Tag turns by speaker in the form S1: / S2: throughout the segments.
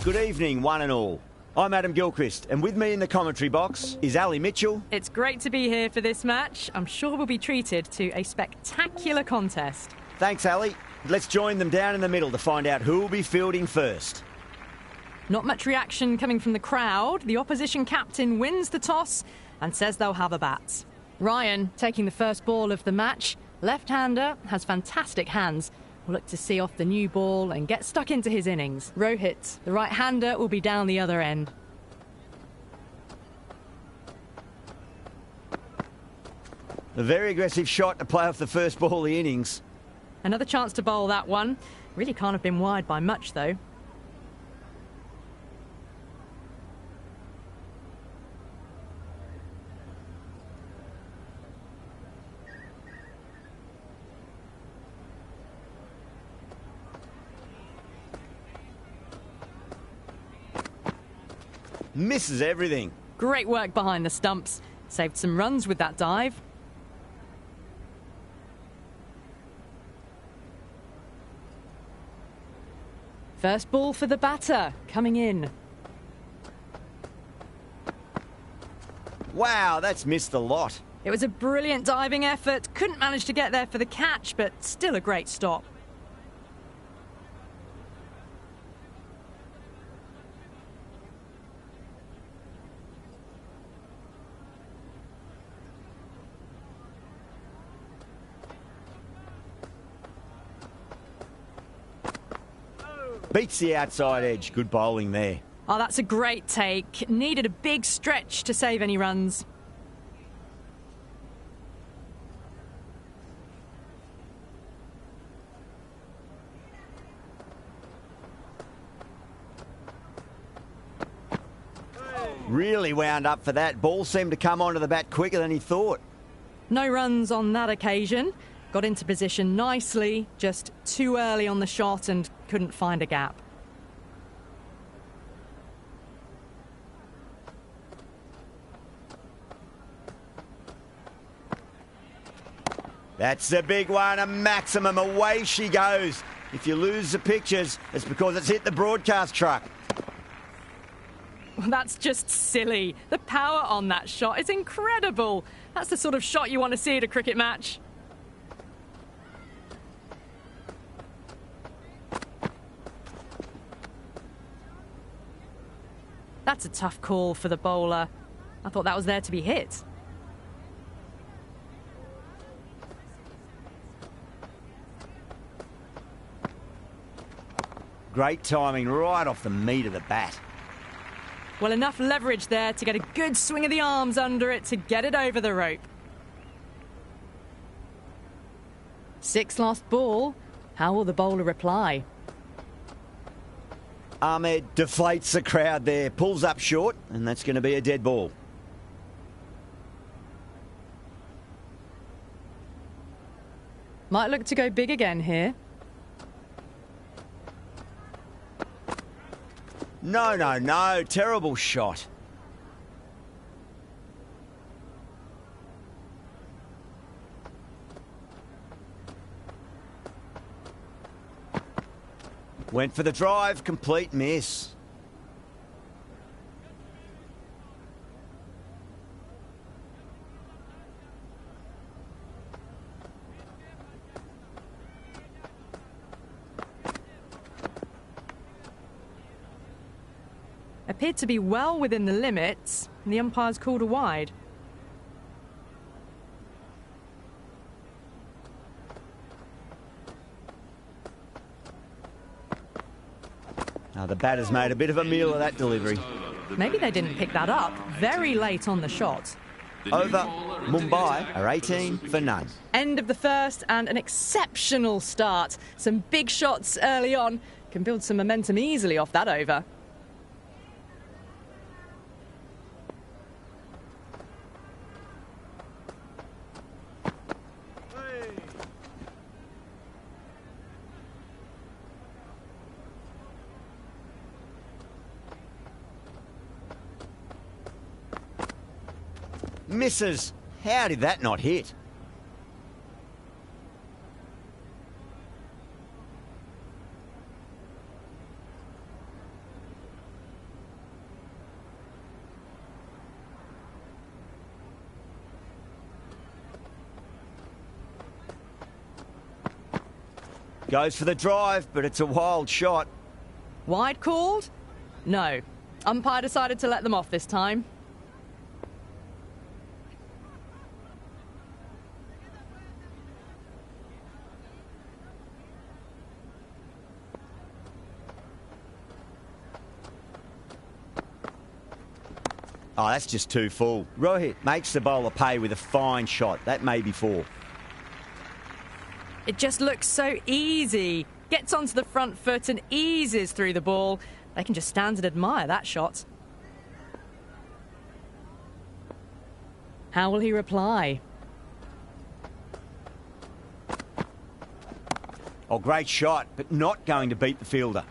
S1: Good evening, one and all. I'm Adam Gilchrist, and with me in the commentary box is Ali Mitchell.
S2: It's great to be here for this match. I'm sure we'll be treated to a spectacular contest.
S1: Thanks, Ali. Let's join them down in the middle to find out who will be fielding first.
S2: Not much reaction coming from the crowd. The opposition captain wins the toss and says they'll have a bat. Ryan taking the first ball of the match. Left-hander, has fantastic hands. Will look to see off the new ball and get stuck into his innings. Rohit, the right-hander, will be down the other end.
S1: A very aggressive shot to play off the first ball of the innings.
S2: Another chance to bowl that one. Really can't have been wide by much, though.
S1: Misses everything.
S2: Great work behind the stumps. Saved some runs with that dive. First ball for the batter, coming in.
S1: Wow, that's missed a lot.
S2: It was a brilliant diving effort. Couldn't manage to get there for the catch, but still a great stop.
S1: Beats the outside edge. Good bowling there.
S2: Oh, that's a great take. Needed a big stretch to save any runs.
S1: Really wound up for that. Ball seemed to come onto the bat quicker than he thought.
S2: No runs on that occasion. Got into position nicely, just too early on the shot and couldn't find a gap.
S1: That's a big one, a maximum. Away she goes. If you lose the pictures, it's because it's hit the broadcast truck.
S2: Well, that's just silly. The power on that shot is incredible. That's the sort of shot you want to see at a cricket match. That's a tough call for the bowler. I thought that was there to be hit.
S1: Great timing right off the meat of the bat.
S2: Well, enough leverage there to get a good swing of the arms under it to get it over the rope. Sixth last ball. How will the bowler reply?
S1: Ahmed deflates the crowd there, pulls up short, and that's going to be a dead ball.
S2: Might look to go big again here.
S1: No, no, no. Terrible shot. Went for the drive, complete miss.
S2: Appeared to be well within the limits, and the umpire's called a wide.
S1: Now the batter's made a bit of a meal of that delivery.
S2: Maybe they didn't pick that up very late on the shot.
S1: Over, Mumbai are 18 for none.
S2: End of the first and an exceptional start. Some big shots early on. Can build some momentum easily off that over.
S1: Misses. How did that not hit? Goes for the drive, but it's a wild shot.
S2: Wide called? No. Umpire decided to let them off this time.
S1: Oh, that's just too full. Rohit makes the bowler pay with a fine shot. That may be four.
S2: It just looks so easy. Gets onto the front foot and eases through the ball. They can just stand and admire that shot. How will he reply?
S1: Oh, great shot, but not going to beat the fielder.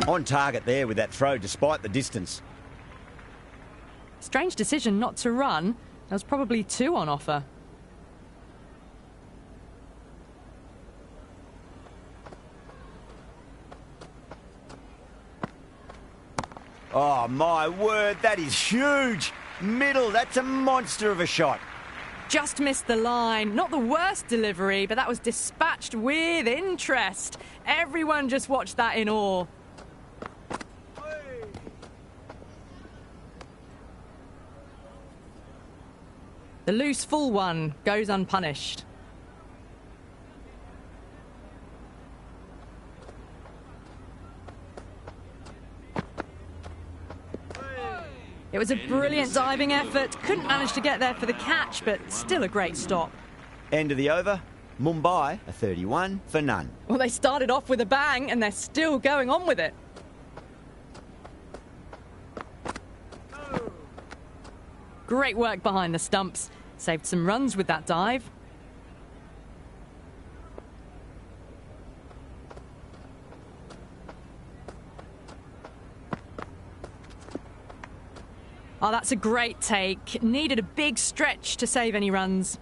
S1: On target there with that throw, despite the distance.
S2: Strange decision not to run. There was probably two on offer.
S1: Oh, my word, that is huge. Middle, that's a monster of a shot.
S2: Just missed the line. Not the worst delivery, but that was dispatched with interest. Everyone just watched that in awe. The loose full one goes unpunished. It was a brilliant diving effort. Couldn't manage to get there for the catch, but still a great stop.
S1: End of the over. Mumbai, a 31 for none.
S2: Well, they started off with a bang, and they're still going on with it. Great work behind the stumps. Saved some runs with that dive. Oh, that's a great take. Needed a big stretch to save any runs.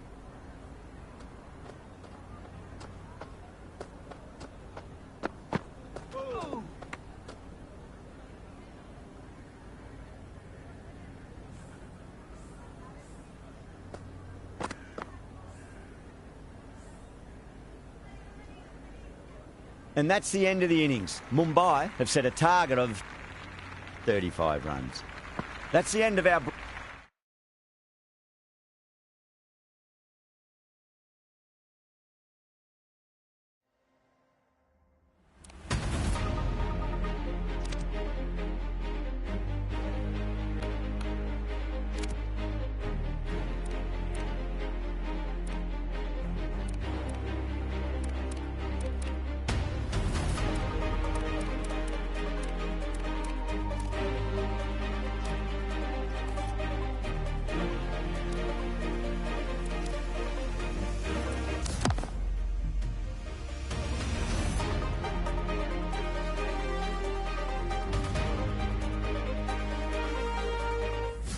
S1: And that's the end of the innings. Mumbai have set a target of 35 runs. That's the end of our...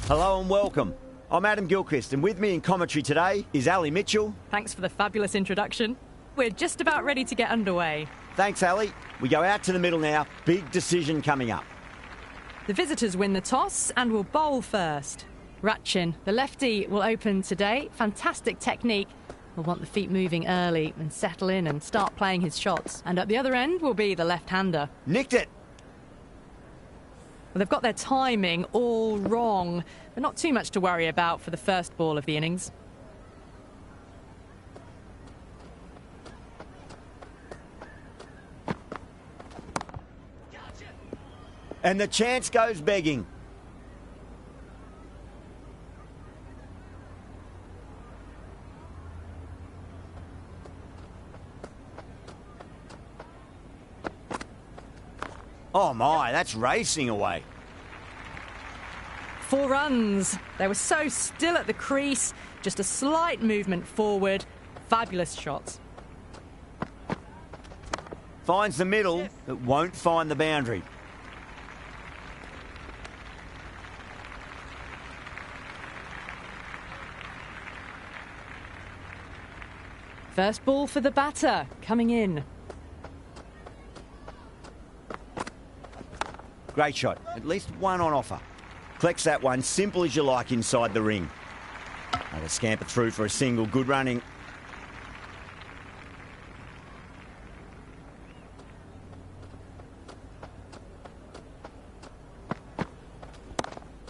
S1: Hello and welcome. I'm Adam Gilchrist, and with me in commentary today is Ali Mitchell.
S2: Thanks for the fabulous introduction. We're just about ready to get underway.
S1: Thanks, Ali. We go out to the middle now. Big decision coming up.
S2: The visitors win the toss and will bowl first. Rachin, the lefty, will open today. Fantastic technique. Will want the feet moving early and settle in and start playing his shots. And at the other end will be the left-hander.
S1: Nicked it.
S2: Well, they've got their timing all wrong, but not too much to worry about for the first ball of the innings.
S1: And the chance goes begging. Oh my, that's racing away.
S2: 4 runs. They were so still at the crease. Just a slight movement forward. Fabulous shots.
S1: Finds the middle, but won't find the boundary.
S2: First ball for the batter, coming in.
S1: Great shot. At least one on offer. Collects that one, simple as you like, inside the ring. They'll scamper through for a single. Good running.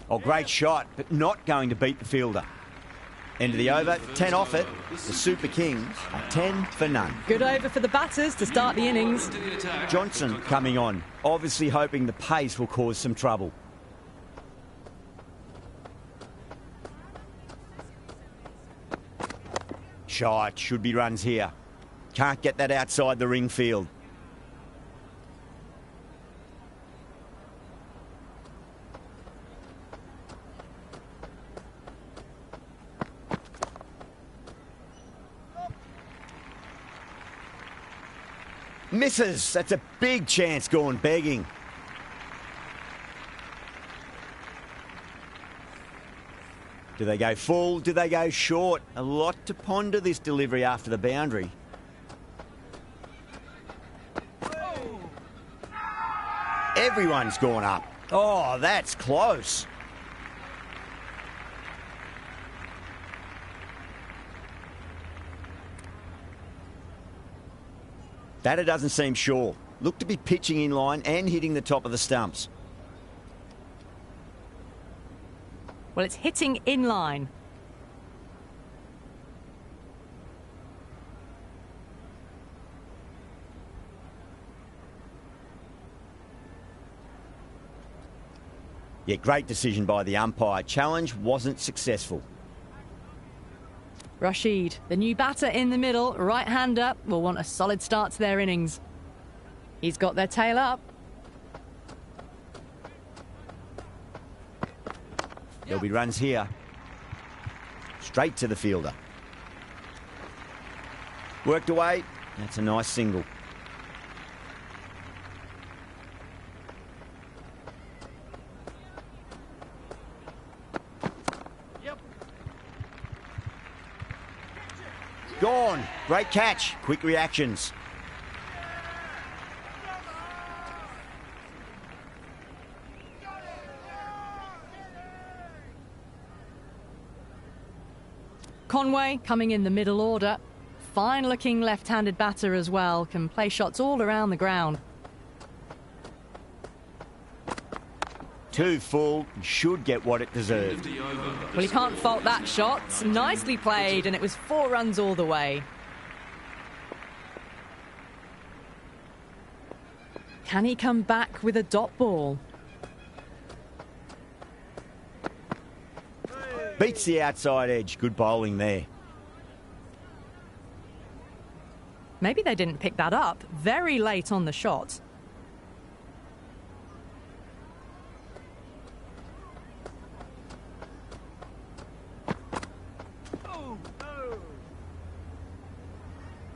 S1: Oh, great shot, but not going to beat the fielder. End of the over, 10 off it. The Super Kings are 10 for none.
S2: Good over for the batters to start the innings.
S1: Johnson coming on, obviously hoping the pace will cause some trouble. Shot, should be runs here. Can't get that outside the ring field. Misses. That's a big chance gone begging. Do they go full? Do they go short? A lot to ponder this delivery after the boundary. Everyone's gone up. Oh, that's close. Batter doesn't seem sure. Looked to be pitching in line and hitting the top of the stumps.
S2: Well, it's hitting in line.
S1: Yeah, great decision by the umpire. Challenge wasn't successful.
S2: Rashid, the new batter in the middle, right-hander, will want a solid start to their innings. He's got their tail up.
S1: There'll be runs here. Straight to the fielder. Worked away. That's a nice single. Gone. Great catch. Quick reactions.
S2: Conway coming in the middle order. Fine-looking left-handed batter as well. Can play shots all around the ground.
S1: Too full. Should get what it deserved.
S2: Well, you can't fault that shot. Nicely played, and it was 4 runs all the way. Can he come back with a dot ball?
S1: Beats the outside edge. Good bowling there.
S2: Maybe they didn't pick that up. Very late on the shot.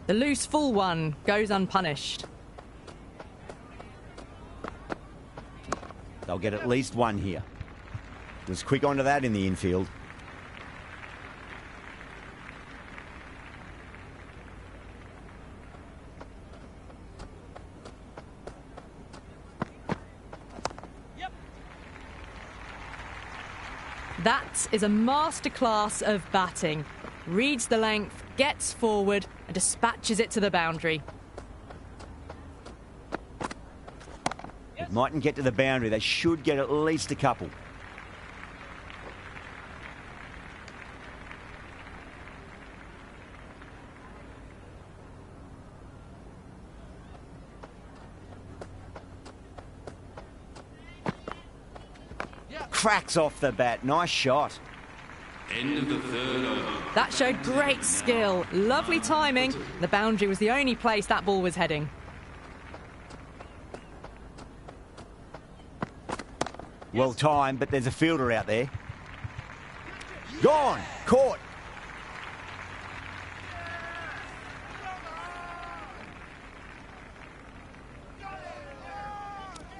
S2: The loose full one goes unpunished.
S1: They'll get at least one here. Was quick onto that in the infield.
S2: That is a masterclass of batting. Reads the length, gets forward and dispatches it to the boundary.
S1: It mightn't get to the boundary. They should get at least a couple. Cracks off the bat. Nice shot.
S3: End of the third over.
S2: That showed great skill. Lovely timing. The boundary was the only place that ball was heading.
S1: Well timed, but there's a fielder out there. Gone. Caught.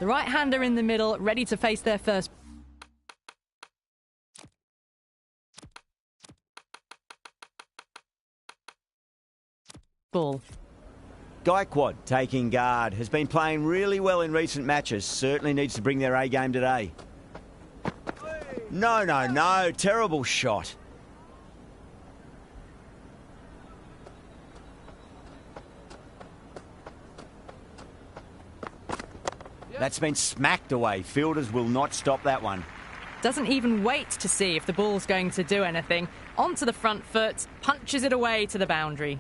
S2: The right-hander in the middle, ready to face their first ball.
S1: Gaikwad taking guard. Has been playing really well in recent matches. Certainly needs to bring their A game today. No. Terrible shot. That's been smacked away. Fielders will not stop that one.
S2: Doesn't even wait to see if the ball's going to do anything. Onto the front foot, punches it away to the boundary.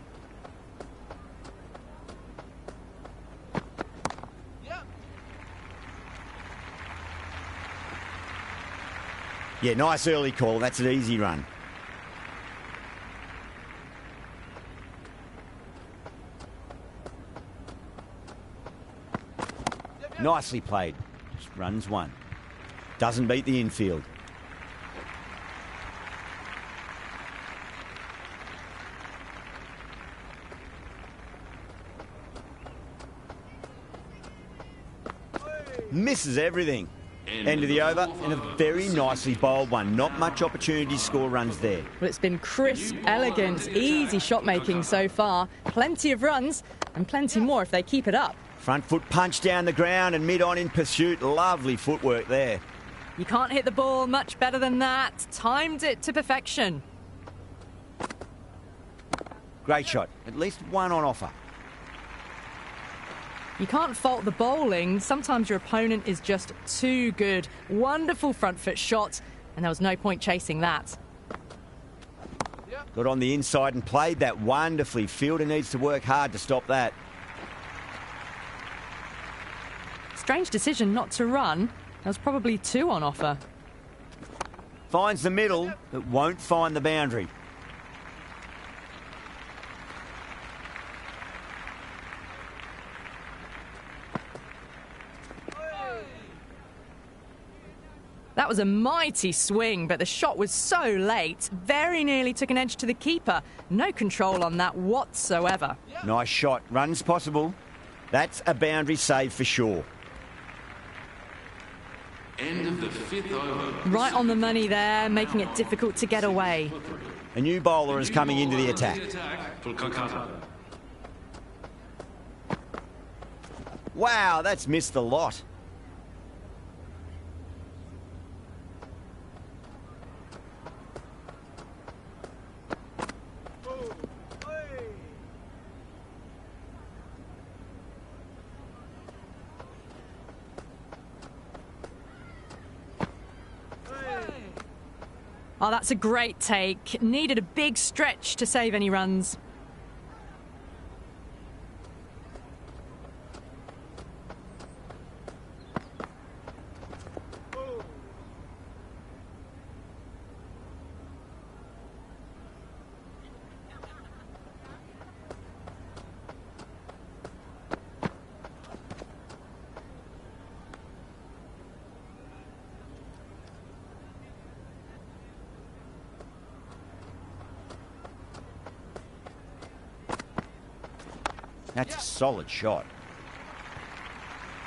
S1: Yeah, nice early call. That's an easy run. Nicely played. Just runs one. Doesn't beat the infield. Misses everything. End of the over, and a very nicely bowled one. Not much opportunity to score runs there.
S2: Well, it's been crisp, elegant, easy shot making so far. Plenty of runs and plenty more if they keep it up.
S1: Front foot punch down the ground and mid-on in pursuit. Lovely footwork there.
S2: You can't hit the ball much better than that. Timed it to perfection.
S1: Great shot. At least one on offer.
S2: You can't fault the bowling. Sometimes your opponent is just too good. Wonderful front foot shot, and there was no point chasing that.
S1: Got on the inside and played that wonderfully. Fielder needs to work hard to stop that.
S2: Strange decision not to run. There was probably two on offer.
S1: Finds the middle, but won't find the boundary.
S2: That was a mighty swing, but the shot was so late. Very nearly took an edge to the keeper. No control on that whatsoever.
S1: Nice shot. Runs possible. That's a boundary save for sure.
S3: End of the 5th over.
S2: Right on the money there, making it difficult to get away.
S1: A new bowler is coming into the attack.
S3: For Kolkata.
S1: Wow, that's missed a lot.
S2: Oh, that's a great take. Needed a big stretch to save any runs.
S1: That's a solid shot.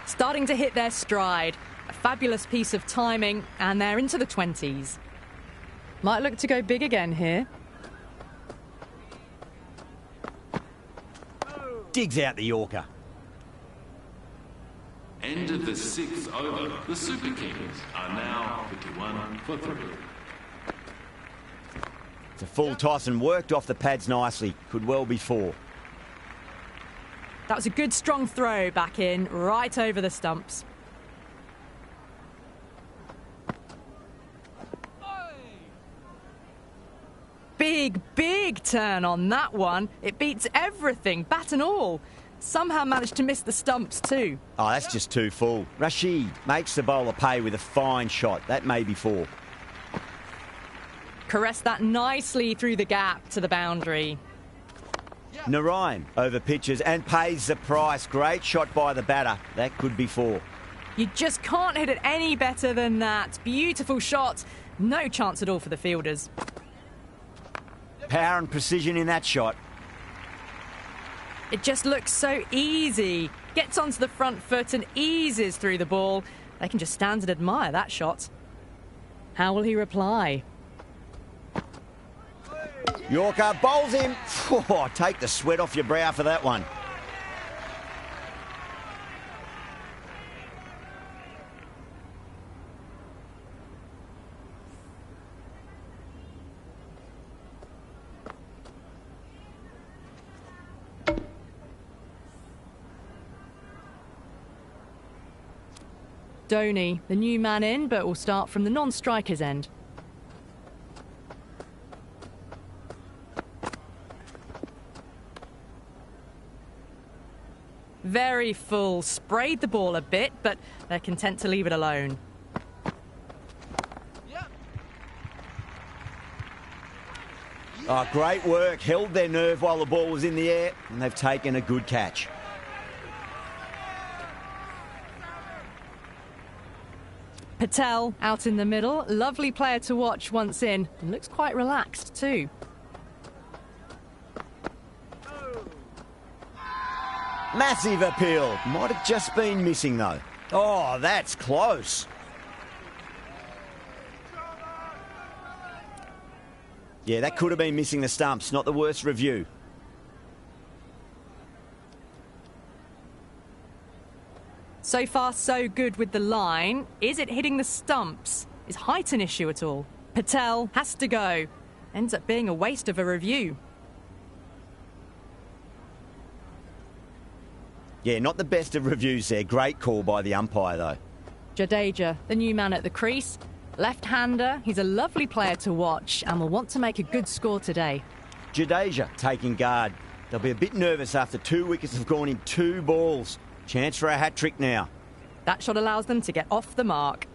S2: Starting to hit their stride. A fabulous piece of timing, and they're into the 20s. Might look to go big again here.
S1: Digs out the Yorker.
S3: End of the 6th over. The Super Kings are now 51 for 3.
S1: It's a full toss and worked off the pads nicely. Could well be 4.
S2: That was a good strong throw back in, right over the stumps. Big turn on that one. It beats everything, bat and all. Somehow managed to miss the stumps too.
S1: Oh, that's just too full. Rashid makes the bowler pay with a fine shot. That may be 4.
S2: Caressed that nicely through the gap to the boundary.
S1: Narayan over pitches and pays the price. Great shot by the batter. That could be 4.
S2: You just can't hit it any better than that. Beautiful shot. No chance at all for the fielders.
S1: Power and precision in that shot.
S2: It just looks so easy. Gets onto the front foot and eases through the ball. They can just stand and admire that shot. How will he reply?
S1: Yorker bowls him. Oh, take the sweat off your brow for that one.
S2: Dhoni, the new man in, but will start from the non-striker's end. Very full, sprayed the ball a bit, but they're content to leave it alone.
S1: Oh, great work. Held their nerve while the ball was in the air, and they've taken a good catch.
S2: Patel out in the middle. Lovely player to watch once in. And looks quite relaxed too.
S1: Massive appeal. Might have just been missing, though. Oh, that's close. Yeah, that could have been missing the stumps. Not the worst review.
S2: So far, so good with the line. Is it hitting the stumps? Is height an issue at all? Patel has to go. Ends up being a waste of a review.
S1: Yeah, not the best of reviews there. Great call by the umpire, though.
S2: Jadeja, the new man at the crease. Left-hander, he's a lovely player to watch and will want to make a good score today.
S1: Jadeja taking guard. They'll be a bit nervous after 2 wickets have gone in 2 balls. Chance for a hat-trick now.
S2: That shot allows them to get off the mark.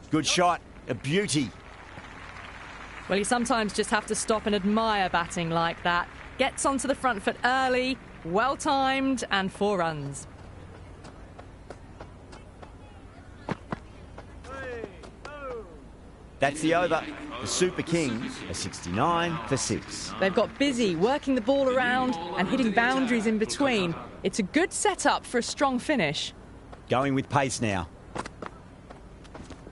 S1: Good shot. A beauty.
S2: Well, you sometimes just have to stop and admire batting like that. Gets onto the front foot early, well-timed, and 4 runs.
S1: That's the over. The Super Kings are 69 for 6.
S2: They've got busy working the ball around and hitting boundaries in between. It's a good setup for a strong finish.
S1: Going with pace now.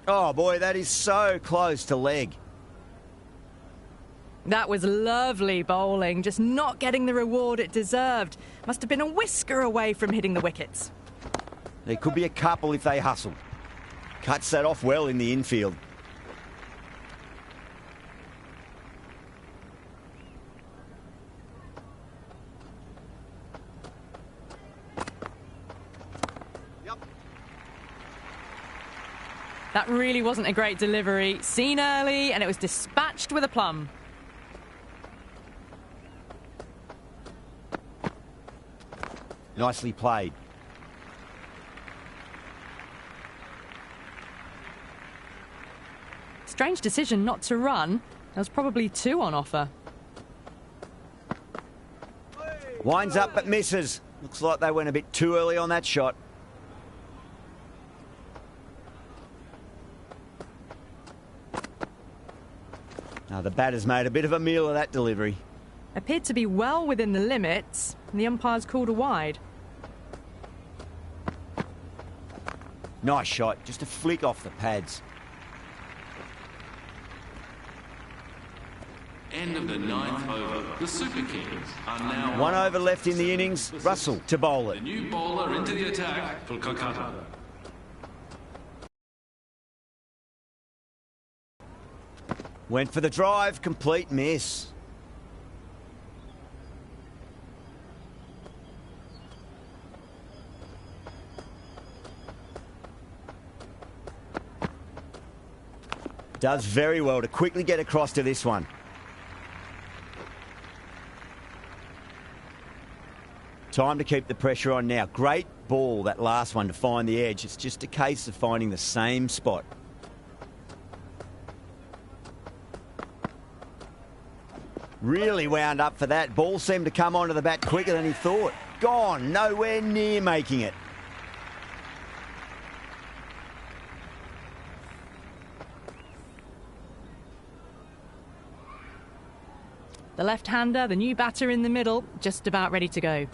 S1: Oh, boy, that is so close to leg.
S2: That was lovely bowling, just not getting the reward it deserved. Must have been a whisker away from hitting the wickets.
S1: There could be a couple if they hustle. Cuts that off well in the infield.
S2: That really wasn't a great delivery. Seen early, and it was dispatched with a plum.
S1: Nicely played.
S2: Strange decision not to run. There was probably 2 on offer.
S1: Winds up but misses. Looks like they went a bit too early on that shot. Now the batter's made a bit of a meal of that delivery.
S2: Appeared to be well within the limits, and the umpire's called a wide.
S1: Nice shot, just a flick off the pads.
S3: End of the 9th over. The Super Kings are now
S1: 1 over left in the innings. Russell to bowl
S3: the
S1: it.
S3: new bowler into the attack for Kolkata.
S1: Went for the drive, complete miss. Does very well to quickly get across to this one. Time to keep the pressure on now. Great ball, that last one, to find the edge. It's just a case of finding the same spot. Really wound up for that. Ball seemed to come onto the bat quicker than he thought. Gone, nowhere near making it.
S2: The left-hander, the new batter in the middle, just about ready to go.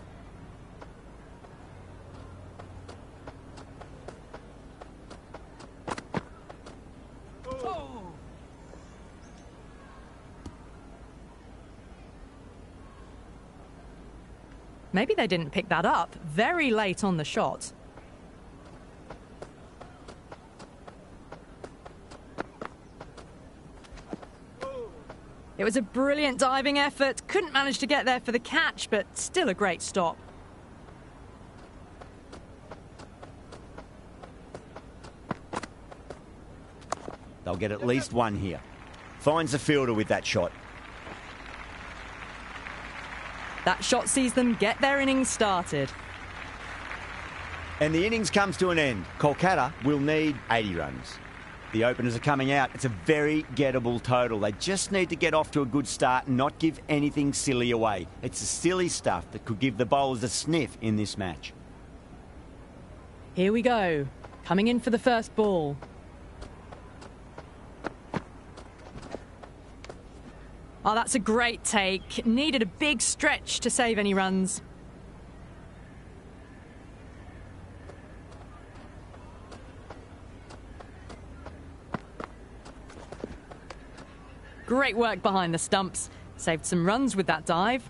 S2: Maybe they didn't pick that up. Very late on the shot. It was a brilliant diving effort. Couldn't manage to get there for the catch, but still a great stop.
S1: They'll get at least one here. Finds the fielder with that shot.
S2: That shot sees them get their innings started.
S1: And the innings comes to an end. Kolkata will need 80 runs. The openers are coming out. It's a very gettable total. They just need to get off to a good start and not give anything silly away. It's the silly stuff that could give the bowlers a sniff in this match.
S2: Here we go. Coming in for the first ball. Oh, that's a great take. Needed a big stretch to save any runs. Great work behind the stumps. Saved some runs with that dive.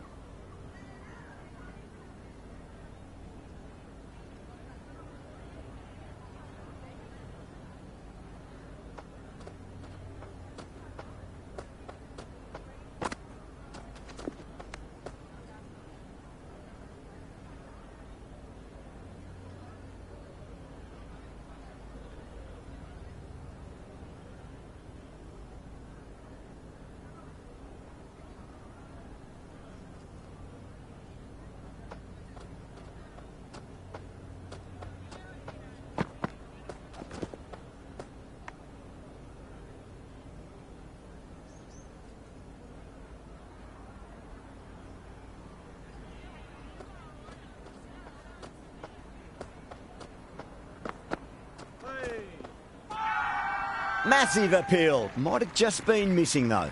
S1: Massive appeal. Might have just been missing, though.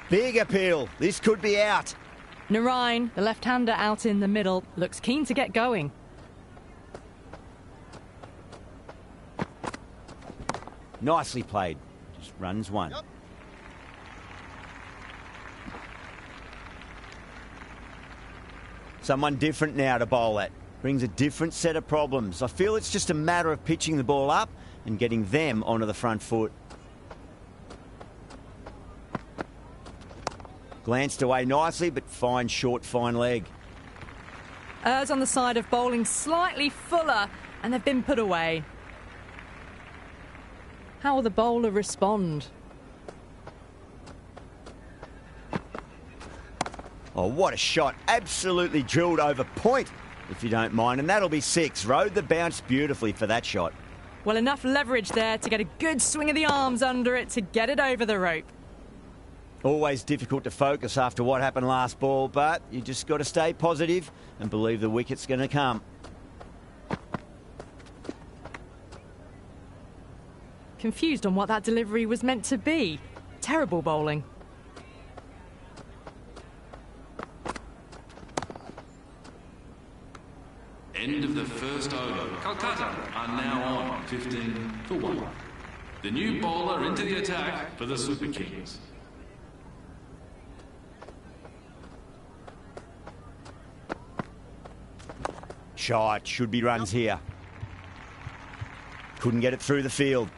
S1: Big appeal. This could be out.
S2: Narain, the left-hander out in the middle, looks keen to get going.
S1: Nicely played. Just runs one. Yep. Someone different now to bowl at. Brings a different set of problems. I feel it's just a matter of pitching the ball up and getting them onto the front foot. Glanced away nicely, but fine short, fine leg.
S2: Errs on the side of bowling slightly fuller, and they've been put away. How will the bowler respond?
S1: Oh, what a shot. Absolutely drilled over point, if you don't mind. And that'll be 6. Rode the bounce beautifully for that shot.
S2: Well, enough leverage there to get a good swing of the arms under it to get it over the rope.
S1: Always difficult to focus after what happened last ball, but you just got to stay positive and believe the wicket's going to come.
S2: Confused on what that delivery was meant to be. Terrible bowling.
S3: End of the first over. Kolkata are now on 15 for 1. The new bowler into the attack for the Super Kings.
S1: Shot. Should be runs here. Couldn't get it through the field.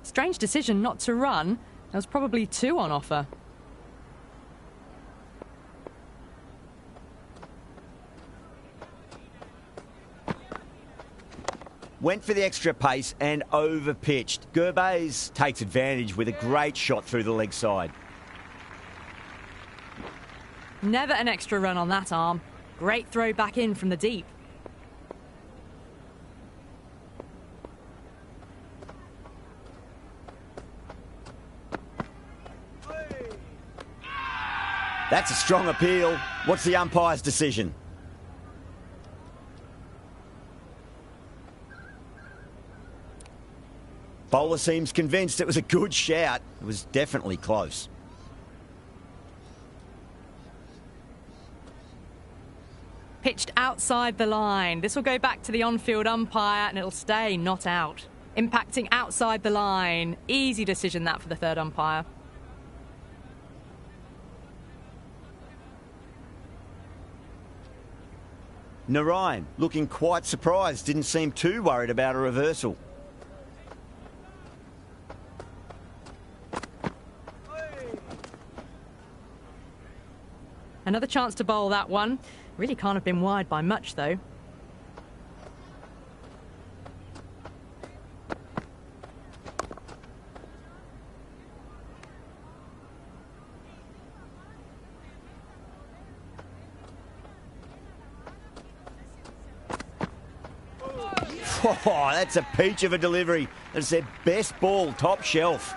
S2: Strange decision not to run. There was probably 2 on offer.
S1: Went for the extra pace and over-pitched. Gurbez takes advantage with a great shot through the leg side.
S2: Never an extra run on that arm. Great throw back in from the deep.
S1: That's a strong appeal. What's the umpire's decision? Bowler seems convinced it was a good shout. It was definitely close.
S2: Pitched outside the line. This will go back to the on-field umpire and it'll stay not out. Impacting outside the line. Easy decision that for the third umpire.
S1: Narain looking quite surprised. Didn't seem too worried about a reversal.
S2: Another chance to bowl that one. Really can't have been wide by much, though.
S1: Oh, that's a peach of a delivery. That's their best ball, top shelf.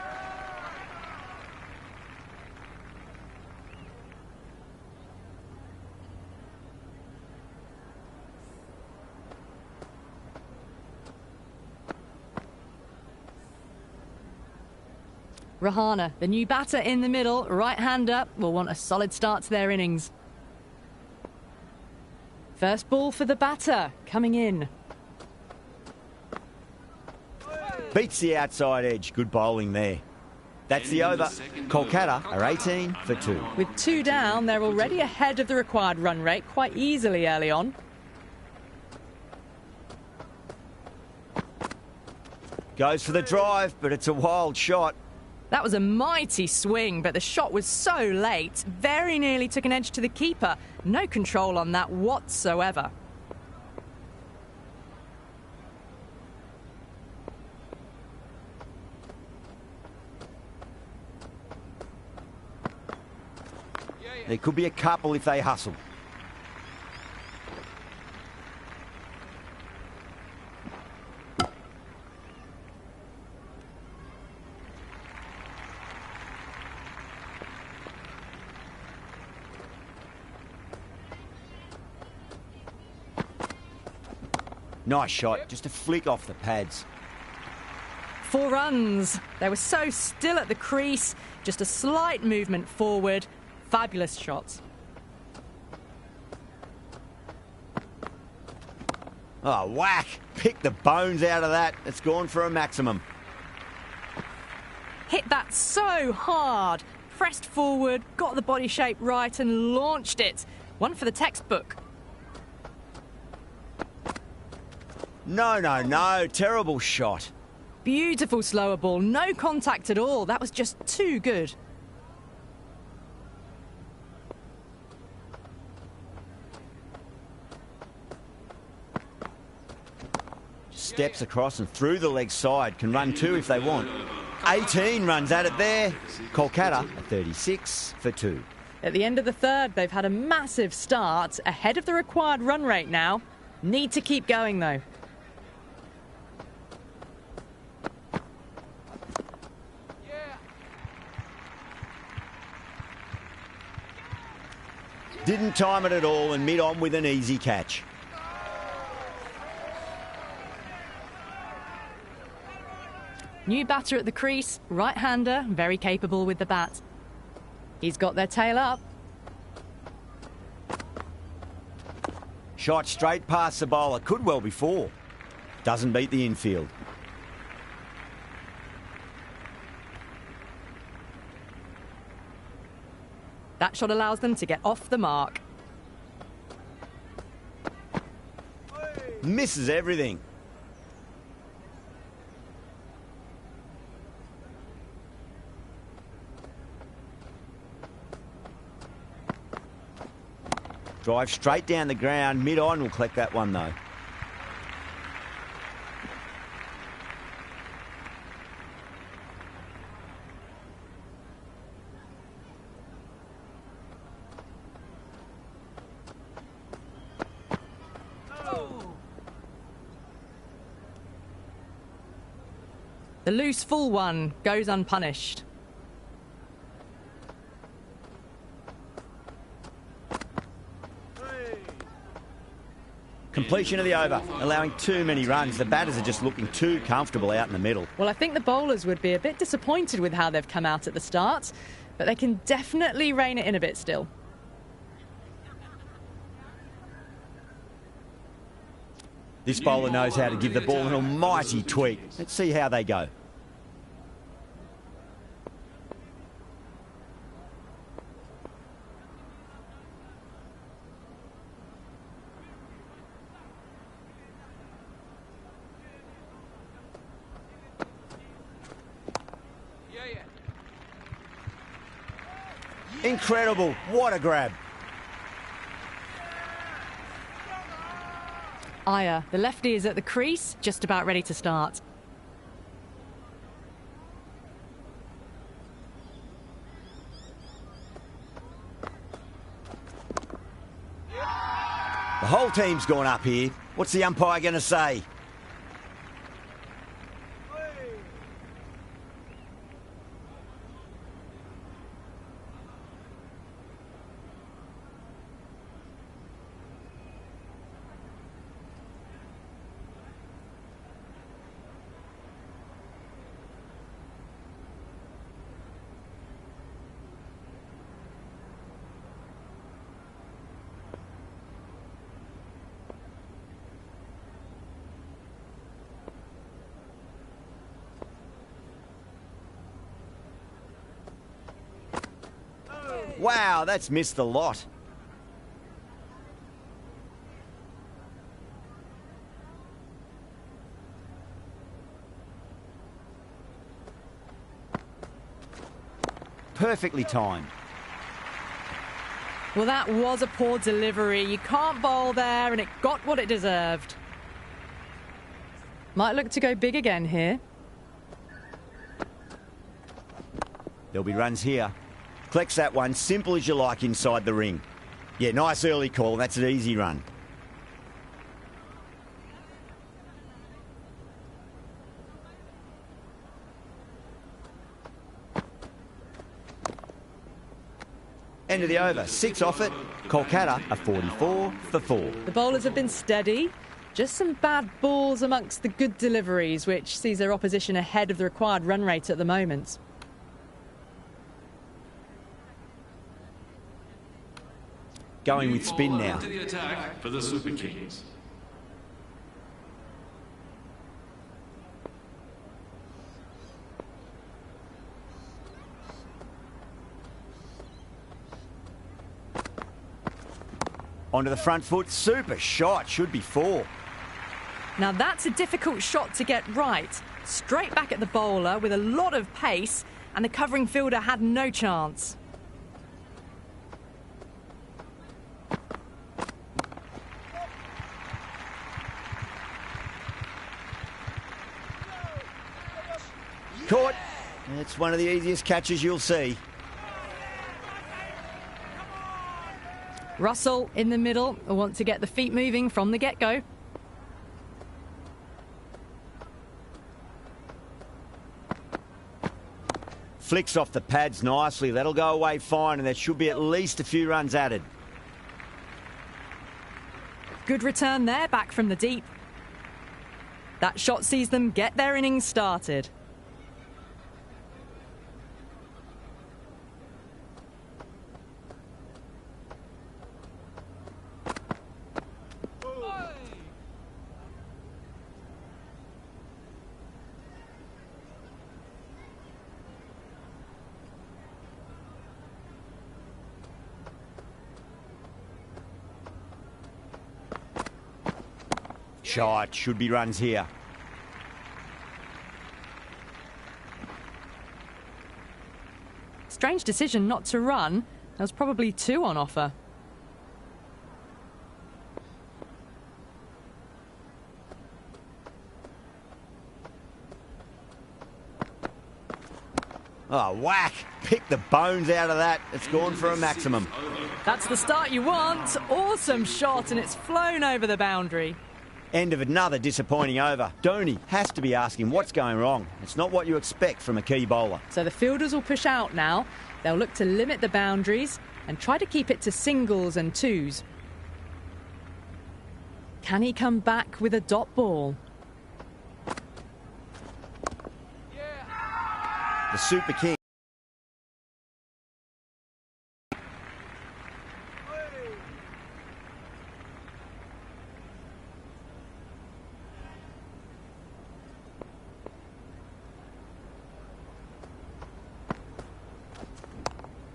S2: Rahana, the new batter in the middle, right-hander, will want a solid start to their innings. First ball for the batter, coming in.
S1: Beats the outside edge. Good bowling there. That's the over. Kolkata are 18 for 2.
S2: With 2 down, they're already ahead of the required run rate quite easily early on.
S1: Goes for the drive, but it's a wild shot.
S2: That was a mighty swing, but the shot was so late, very nearly took an edge to the keeper. No control on that whatsoever.
S1: There could be a couple if they hustle. Nice shot, just a flick off the pads.
S2: 4 runs. They were so still at the crease, just a slight movement forward. Fabulous shots.
S1: Oh, whack! Pick the bones out of that. It's gone for a maximum.
S2: Hit that so hard. Pressed forward, got the body shape right and launched it. One for the textbook.
S1: No. Terrible shot.
S2: Beautiful slower ball. No contact at all. That was just too good.
S1: Steps across and through the leg side. Can run 2 if they want. 18 runs at it there. Kolkata are 36 for 2.
S2: At the end of the third, they've had a massive start. Ahead of the required run rate now. Need to keep going, though.
S1: Didn't time it at all and mid-on with an easy catch.
S2: New batter at the crease, right-hander, very capable with the bat. He's got their tail up.
S1: Shot straight past the bowler. Could well be 4. Doesn't beat the infield.
S2: That shot allows them to get off the mark.
S1: Misses everything. Drive straight down the ground. Mid-on will collect that one, though.
S2: The loose full one goes unpunished.
S1: Completion of the over, allowing too many runs. The batters are just looking too comfortable out in the middle.
S2: Well, I think the bowlers would be a bit disappointed with how they've come out at the start, but they can definitely rein it in a bit still.
S1: This bowler knows how to give the ball an almighty tweak. Let's see how they go. Incredible. What a grab.
S2: Iyer, the lefty, is at the crease, just about ready to start.
S1: The whole team's gone up here. What's the umpire going to say? Wow, that's missed the lot. Perfectly timed.
S2: Well, that was a poor delivery. You can't bowl there, and it got what it deserved. Might look to go big again here.
S1: There'll be runs here. Collects that one, simple as you like inside the ring. Yeah, nice early call. That's an easy run. End of the over. 6 off it. Kolkata are 44 for 4.
S2: The bowlers have been steady. Just some bad balls amongst the good deliveries, which sees their opposition ahead of the required run rate at the moment.
S1: Going with spin now.
S3: Into the attack for the Super Kings.
S1: Onto the front foot. Super shot. Should be 4.
S2: Now that's a difficult shot to get right. Straight back at the bowler with a lot of pace, and the covering fielder had no chance.
S1: Caught. It's one of the easiest catches you'll see.
S2: Russell in the middle will want to get the feet moving from the get-go.
S1: Flicks off the pads nicely. That'll go away fine, and there should be at least a few runs added.
S2: Good return there, back from the deep. That shot sees them get their innings started.
S1: Shot. Should be runs here.
S2: Strange decision not to run. There was probably 2 on offer.
S1: Oh, whack. Pick the bones out of that. It's gone for a maximum.
S2: That's the start you want. Awesome shot, and it's flown over the boundary.
S1: End of another disappointing over. Dhoni has to be asking what's going wrong. It's not what you expect from a key bowler.
S2: So the fielders will push out now. They'll look to limit the boundaries and try to keep it to singles and 2s. Can he come back with a dot ball?
S1: The Super King.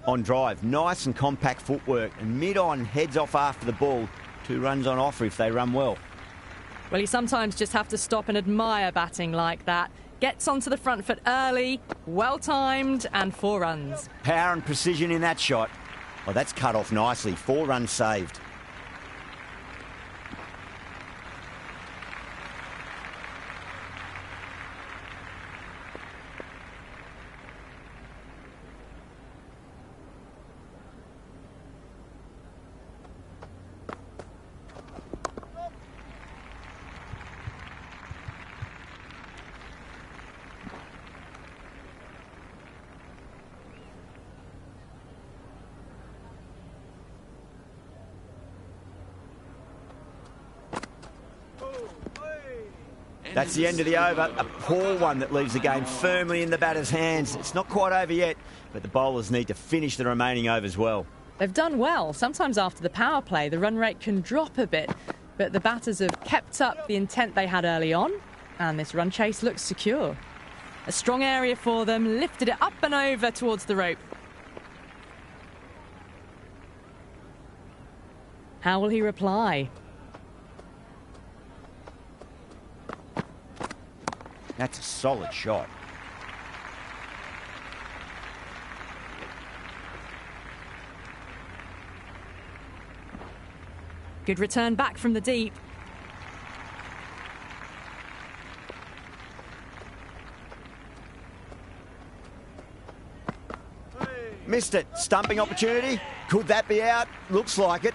S1: On drive, nice and compact footwork, and mid-on heads off after the ball. 2 runs on offer if they run well.
S2: Well, you sometimes just have to stop and admire batting like that. Gets onto the front foot early, well-timed, and 4 runs.
S1: Power and precision in that shot. Oh, that's cut off nicely. 4 runs saved. That's the end of the over. A poor one that leaves the game firmly in the batter's hands. It's not quite over yet, but the bowlers need to finish the remaining overs well.
S2: They've done well. Sometimes after the power play, the run rate can drop a bit, but the batters have kept up the intent they had early on, and this run chase looks secure. A strong area for them, lifted it up and over towards the rope. How will he reply?
S1: That's a solid shot.
S2: Good return back from the deep.
S1: Missed it. Stumping opportunity. Could that be out? Looks like it.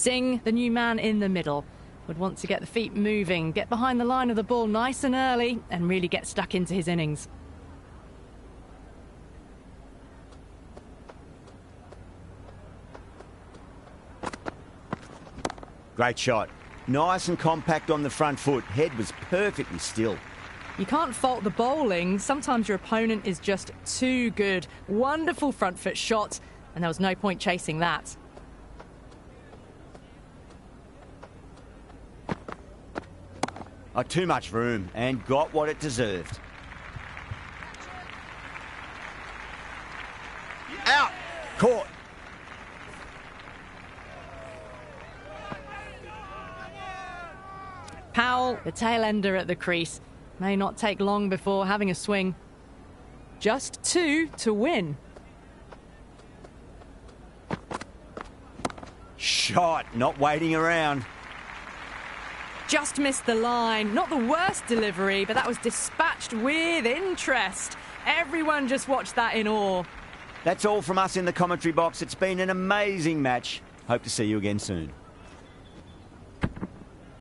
S2: Singh, the new man in the middle, would want to get the feet moving, get behind the line of the ball nice and early, and really get stuck into his innings.
S1: Great shot. Nice and compact on the front foot. Head was perfectly still.
S2: You can't fault the bowling. Sometimes your opponent is just too good. Wonderful front foot shot, and there was no point chasing that.
S1: Oh, too much room and got what it deserved. Out! Caught.
S2: Powell, the tail ender at the crease, may not take long before having a swing. Just 2 to win.
S1: Shot, not waiting around.
S2: Just missed the line. Not the worst delivery, but that was dispatched with interest. Everyone just watched that in awe.
S1: That's all from us in the commentary box. It's been an amazing match. Hope to see you again soon.